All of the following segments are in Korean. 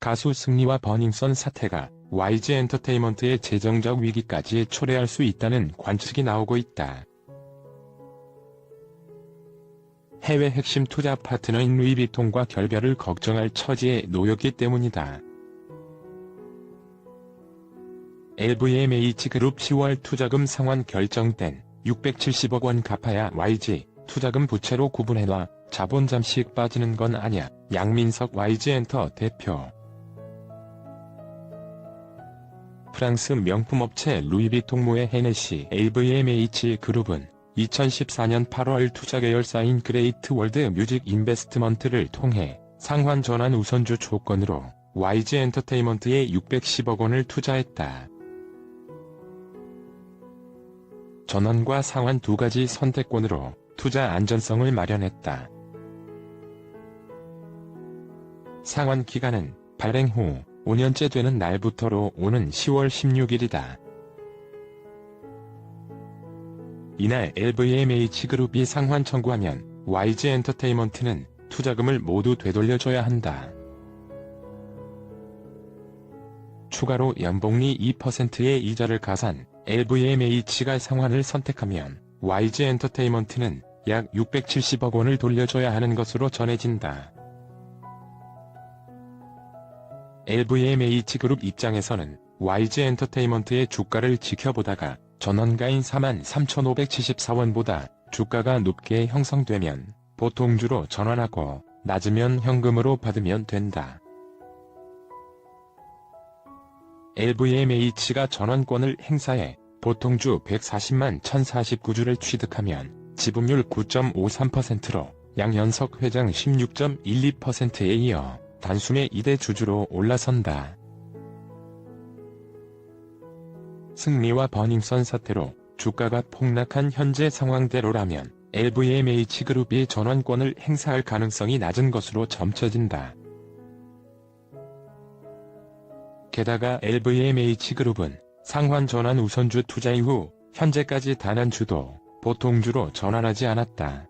가수 승리와 버닝썬 사태가 YG엔터테인먼트의 재정적 위기까지 초래할 수 있다는 관측이 나오고 있다. 해외 핵심 투자 파트너인 루이비통과 결별을 걱정할 처지에 놓였기 때문이다. LVMH그룹 10월 투자금 상환 결정된 670억 원 갚아야 YG 투자금 부채로 구분해놔 자본 잠시 빠지는 건 아냐. 양민석 YG엔터 대표. 프랑스 명품업체 루이비통모의 헤네시 LVMH그룹은 2014년 8월 투자 계열사인 그레이트 월드 뮤직 인베스트먼트를 통해 상환 전환 우선주 조건으로 YG엔터테인먼트에 610억 원을 투자했다. 전환과 상환 두 가지 선택권으로 투자 안전성을 마련했다. 상환 기간은 발행 후 5년째 되는 날부터로 오는 10월 16일이다. 이날 LVMH그룹이 상환 청구하면 YG엔터테인먼트는 투자금을 모두 되돌려줘야 한다. 추가로 연복리 2%의 이자를 가산, LVMH가 상환을 선택하면 YG엔터테인먼트는 약 670억 원을 돌려줘야 하는 것으로 전해진다. LVMH그룹 입장에서는 YG엔터테인먼트의 주가를 지켜보다가 전환가인 43,574원보다 주가가 높게 형성되면 보통주로 전환하고 낮으면 현금으로 받으면 된다. LVMH가 전환권을 행사해 보통주 140만 1049주를 취득하면 지분율 9.53%로 양현석 회장 16.12%에 이어 단숨에 2대 주주로 올라선다. 승리와 버닝썬 사태로 주가가 폭락한 현재 상황대로라면 LVMH그룹이 전환권을 행사할 가능성이 낮은 것으로 점쳐진다. 게다가 LVMH그룹은 상환 전환 우선주 투자 이후 현재까지 단 한 주도 보통주로 전환하지 않았다.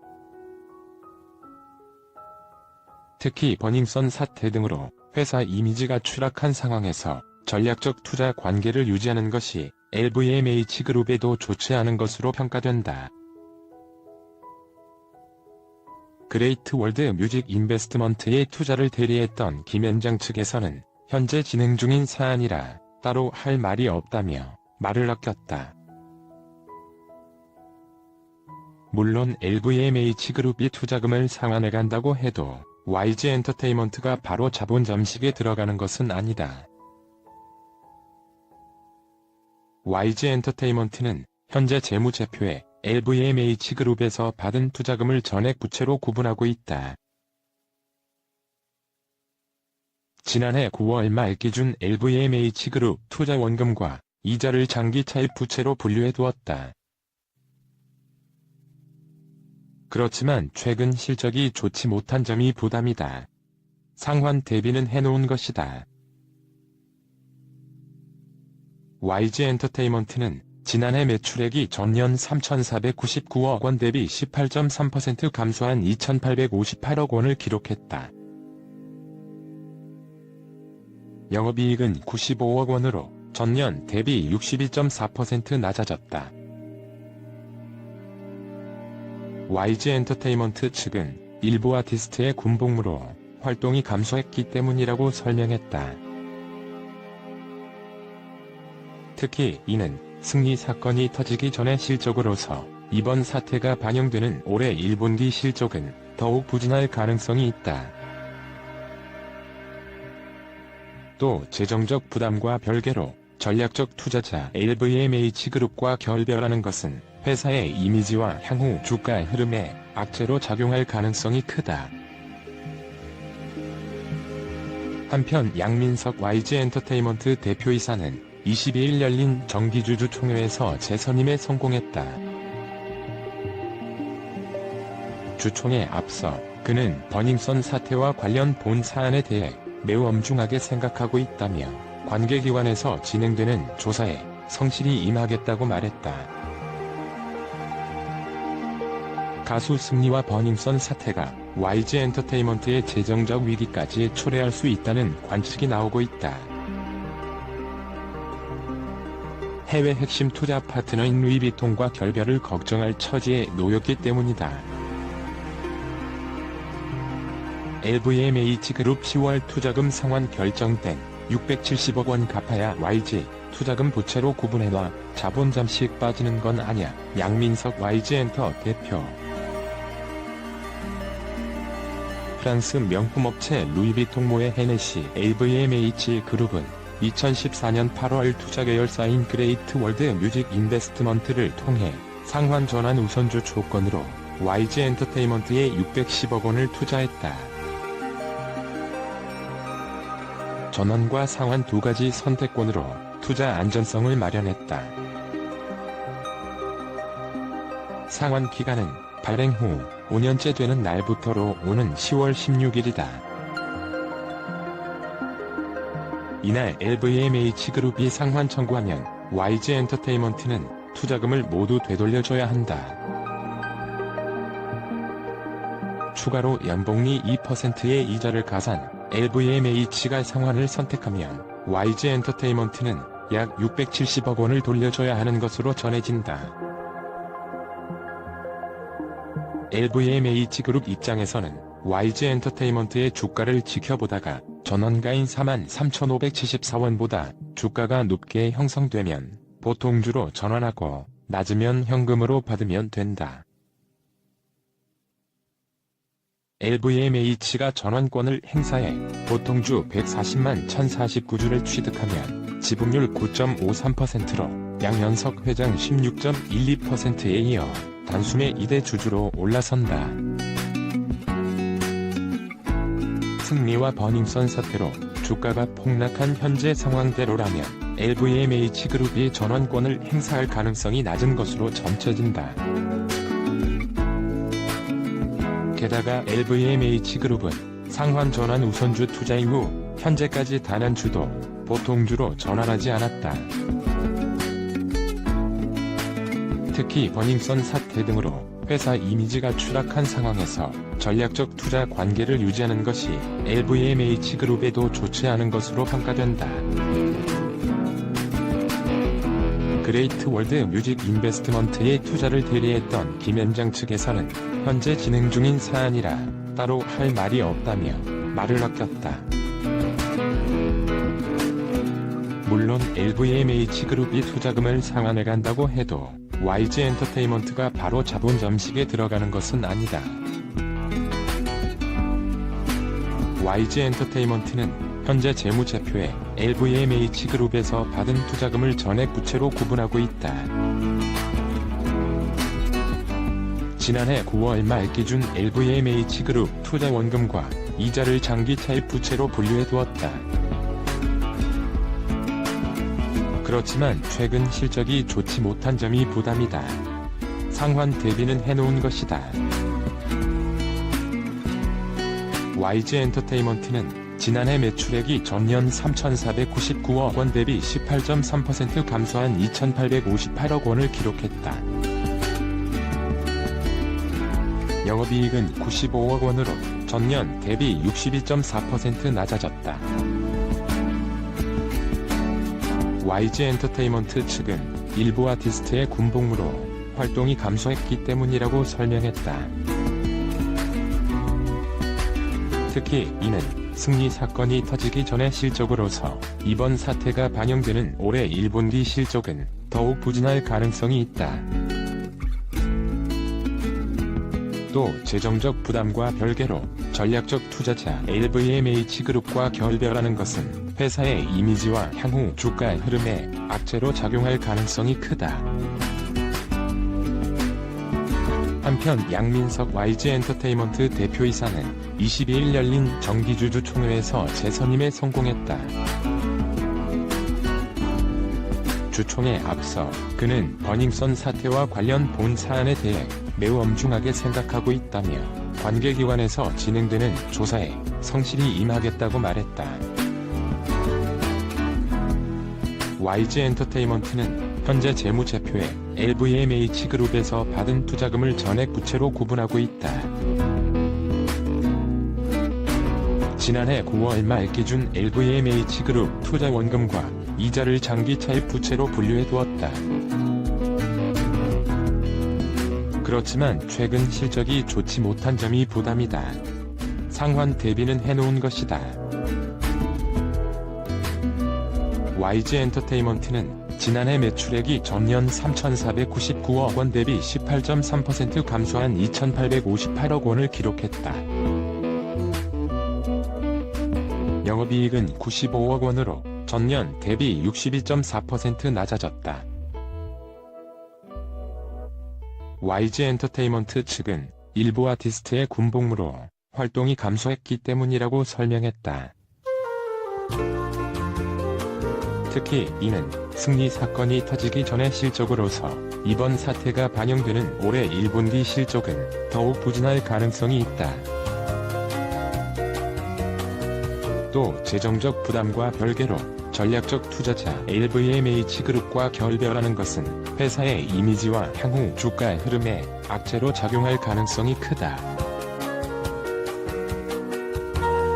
특히 버닝썬 사태 등으로 회사 이미지가 추락한 상황에서 전략적 투자 관계를 유지하는 것이 LVMH그룹에도 좋지 않은 것으로 평가된다. 그레이트 월드 뮤직 인베스트먼트에 투자를 대리했던 김현장 측에서는 현재 진행 중인 사안이라 따로 할 말이 없다며 말을 아꼈다. 물론 LVMH그룹이 투자금을 상환해간다고 해도 YG엔터테인먼트가 바로 자본 잠식에 들어가는 것은 아니다. YG엔터테인먼트는 현재 재무제표에 LVMH그룹에서 받은 투자금을 전액 부채로 구분하고 있다. 지난해 9월 말 기준 LVMH그룹 투자 원금과 이자를 장기 차입 부채로 분류해두었다. 그렇지만 최근 실적이 좋지 못한 점이 부담이다. 상환 대비는 해놓은 것이다. YG엔터테인먼트는 지난해 매출액이 전년 3,499억 원 대비 18.3% 감소한 2,858억 원을 기록했다. 영업이익은 95억 원으로 전년 대비 62.4% 낮아졌다. YG엔터테인먼트 측은 일부 아티스트의 군복무로 활동이 감소했기 때문이라고 설명했다. 특히 이는 승리 사건이 터지기 전의 실적으로서 이번 사태가 반영되는 올해 1분기 실적은 더욱 부진할 가능성이 있다. 또 재정적 부담과 별개로 전략적 투자자 LVMH그룹과 결별하는 것은 회사의 이미지와 향후 주가 흐름에 악재로 작용할 가능성이 크다. 한편 양민석 YG엔터테인먼트 대표이사는 22일 열린 정기주주 총회에서 재선임에 성공했다. 주총에 앞서 그는 버닝썬 사태와 관련 본 사안에 대해 매우 엄중하게 생각하고 있다며 관계기관에서 진행되는 조사에 성실히 임하겠다고 말했다. 가수 승리와 버닝썬 사태가 YG 엔터테인먼트의 재정적 위기까지 초래할 수 있다는 관측이 나오고 있다. 해외 핵심 투자 파트너인 루이비통과 결별을 걱정할 처지에 놓였기 때문이다. LVMH그룹 10월 투자금 상환 결정된 670억 원 갚아야 YG 투자금 부채로 구분해놔 자본 잠시 빠지는 건 아냐. 양민석 YG엔터 대표. 프랑스 명품업체 루이비통모의 헤네시 LVMH그룹은 2014년 8월 투자 계열사인 그레이트 월드 뮤직 인베스트먼트를 통해 상환 전환 우선주 조건으로 YG 엔터테인먼트에 610억 원을 투자했다. 전환과 상환 두 가지 선택권으로 투자 안전성을 마련했다. 상환 기간은 발행 후 5년째 되는 날부터로 오는 10월 16일이다. 이날 LVMH그룹이 상환 청구하면 YG 엔터테인먼트는 투자금을 모두 되돌려줘야 한다. 추가로 연복리 2%의 이자를 가산 LVMH가 상환을 선택하면 YG 엔터테인먼트는 약 670억 원을 돌려줘야 하는 것으로 전해진다. LVMH그룹 입장에서는 YG 엔터테인먼트의 주가를 지켜보다가 전환가인 43,574원보다 주가가 높게 형성되면 보통주로 전환하고 낮으면 현금으로 받으면 된다. LVMH가 전환권을 행사해 보통주 140만 1049주를 취득하면 지분율 9.53%로 양현석 회장 16.12%에 이어 단숨에 2대 주주로 올라선다. 승리와 버닝썬 사태로 주가가 폭락한 현재 상황대로라면 LVMH그룹이 전환권을 행사할 가능성이 낮은 것으로 점쳐진다. 게다가 LVMH그룹은 상환 전환 우선주 투자 이후 현재까지 단 한 주도 보통주로 전환하지 않았다. 특히 버닝썬 사태 등으로 회사 이미지가 추락한 상황에서 전략적 투자 관계를 유지하는 것이 LVMH그룹에도 좋지 않은 것으로 평가된다. 그레이트 월드 뮤직 인베스트먼트에 투자를 대리했던 김현장 측에서는 현재 진행 중인 사안이라 따로 할 말이 없다며 말을 아꼈다. 물론 LVMH그룹이 투자금을 상환해간다고 해도 YG 엔터테인먼트가 바로 자본 잠식에 들어가는 것은 아니다. YG 엔터테인먼트는 현재 재무제표에 LVMH그룹에서 받은 투자금을 전액 부채로 구분하고 있다. 지난해 9월 말 기준 LVMH그룹 투자 원금과 이자를 장기 차입 부채로 분류해두었다. 그렇지만 최근 실적이 좋지 못한 점이 부담이다. 상환 대비는 해놓은 것이다. YG 엔터테인먼트는 지난해 매출액이 전년 3,499억 원 대비 18.3% 감소한 2,858억 원을 기록했다. 영업이익은 95억 원으로 전년 대비 62.4% 낮아졌다. YG 엔터테인먼트 측은 일부 아티스트의 군복무로 활동이 감소했기 때문이라고 설명했다. 특히 이는 승리 사건이 터지기 전의 실적으로서 이번 사태가 반영되는 올해 1분기 실적은 더욱 부진할 가능성이 있다. 또 재정적 부담과 별개로 전략적 투자자 LVMH그룹과 결별하는 것은 회사의 이미지와 향후 주가 흐름에 악재로 작용할 가능성이 크다. 한편 양민석 YG 엔터테인먼트 대표이사는 22일 열린 정기주주총회에서 재선임에 성공했다. 주총에 앞서 그는 버닝썬 사태와 관련 본 사안에 대해 매우 엄중하게 생각하고 있다며 관계기관에서 진행되는 조사에 성실히 임하겠다고 말했다. YG 엔터테인먼트는 현재 재무제표에 LVMH그룹에서 받은 투자금을 전액 부채로 구분하고 있다. 지난해 9월 말 기준 LVMH그룹 투자 원금과 이자를 장기 차입 부채로 분류해두었다. 그렇지만 최근 실적이 좋지 못한 점이 부담이다. 상환 대비는 해놓은 것이다. YG엔터테인먼트는 지난해 매출액이 전년 3,499억 원 대비 18.3% 감소한 2,858억 원을 기록했다. 영업이익은 95억 원으로 전년 대비 62.4% 낮아졌다. YG엔터테인먼트 측은 일부 아티스트의 군복무로 활동이 감소했기 때문이라고 설명했다. 특히 이는 승리 사건이 터지기 전의 실적으로서 이번 사태가 반영되는 올해 1분기 실적은 더욱 부진할 가능성이 있다. 또 재정적 부담과 별개로 전략적 투자자 LVMH그룹과 결별하는 것은 회사의 이미지와 향후 주가 흐름에 악재로 작용할 가능성이 크다.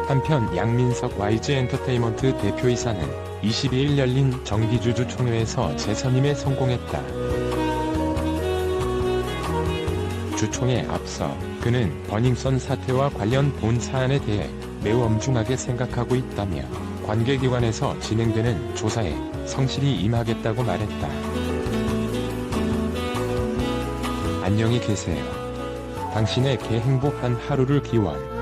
한편 양민석 YG엔터테인먼트 대표이사는 22일 열린 정기주주총회에서 재선임에 성공했다. 주총에 앞서 그는 버닝썬 사태와 관련 본 사안에 대해 매우 엄중하게 생각하고 있다며 관계기관에서 진행되는 조사에 성실히 임하겠다고 말했다. 안녕히 계세요. 당신에게 행복한 하루를 기원.